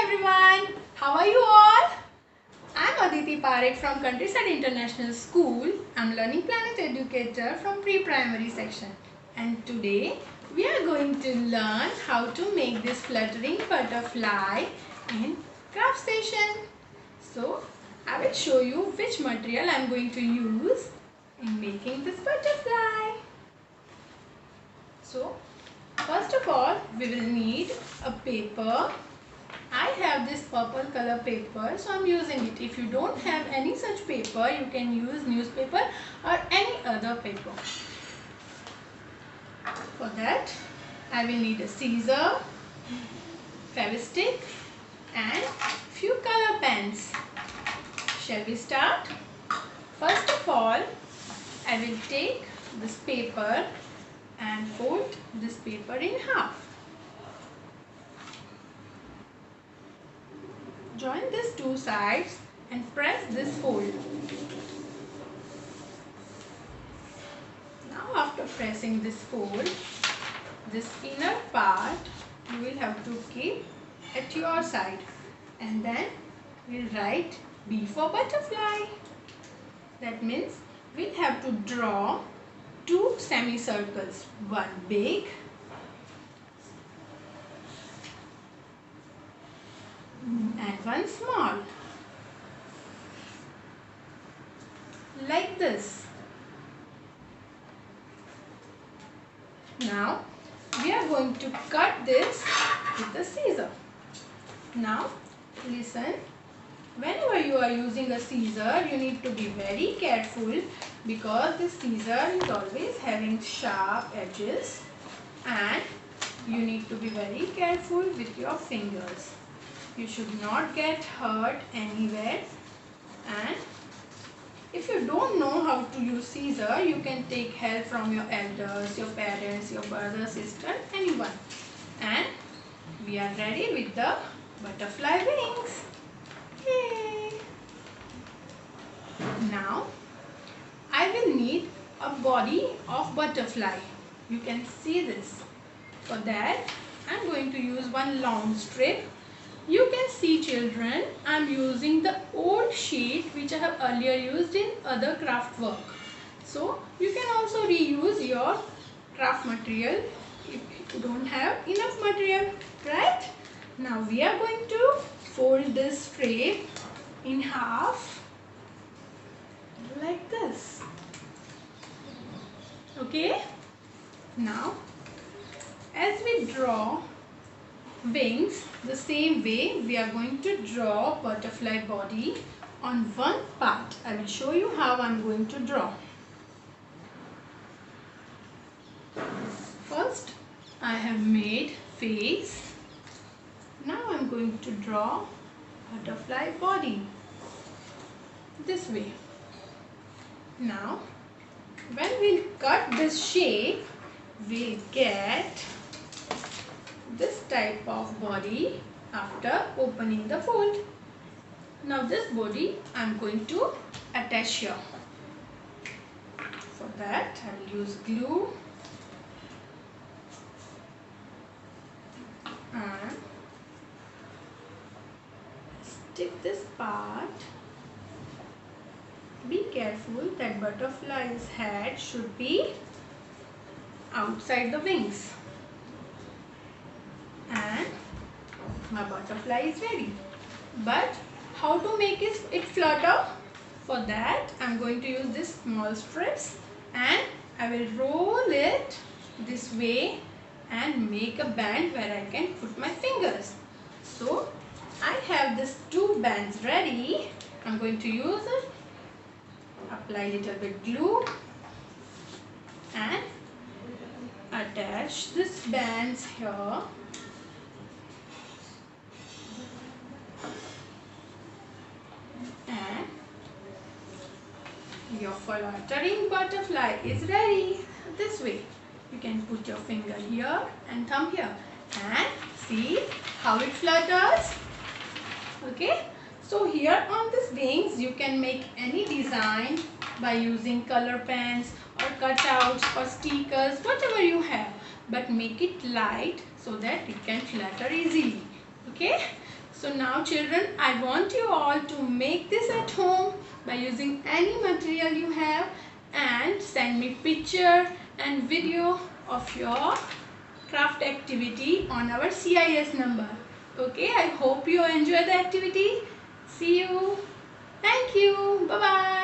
everyone. How are you all? I'm Aditi Parekh from Countryside International School. I'm learning Planet Educator from pre-primary section. And today we are going to learn how to make this fluttering butterfly in craft station. So I will show you which material I'm going to use in making this butterfly. So first of all, we will need a paper. I have this purple color paper, so I'm using it. If you don't have any such paper, you can use newspaper or any other paper. For that, I will need a scissor, fabric and few color pens. Shall we start? First of all, I will take this paper and fold this paper in half. Join these two sides and press this fold. Now after pressing this fold, this inner part you will have to keep at your side, and then we'll write B for butterfly. That means we'll have to draw two semicircles, one big and one small, like this. Now we are going to cut this with the scissor. Now listen, whenever you are using a scissor, you need to be very careful because the scissor is always having sharp edges, and you need to be very careful with your fingers. You should not get hurt anywhere, and if you don't know how to use scissor, you can take help from your elders, your parents, your brother, sister, anyone. And we are ready with the butterfly wings. Yay! Now I will need a body of butterfly. You can see this. For that I am going to use one long strip. You can see, children, I am using the old sheet which I have earlier used in other craft work. So you can also reuse your craft material if you don't have enough material, right? Now we are going to fold this strip in half like this. Okay? Now as we draw wings, the same way we are going to draw butterfly body on one part. I will show you how I am going to draw. First I have made face. Now I am going to draw butterfly body this way. Now when we cut this shape, we'll get this type of body after opening the fold. Now this body I am going to attach here. For that I will use glue and stick this part. Be careful that butterfly's head should be outside the wings. And my butterfly is ready. But how to make it flutter? For that I am going to use this small strips and I will roll it this way and make a band where I can put my fingers. So I have this two bands ready. I am going to use it. Apply little bit glue and attach this bands here. And your fluttering butterfly is ready. This way you can put your finger here and thumb here and see how it flutters. Okay, so here on these wings you can make any design by using color pens or cutouts or stickers, whatever you have, but make it light so that it can flutter easily. Okay, So now children, I want you all to make this at home by using any material you have and send me picture and video of your craft activity on our CIS number. Okay, I hope you enjoy the activity. See you. Thank you. Bye-bye.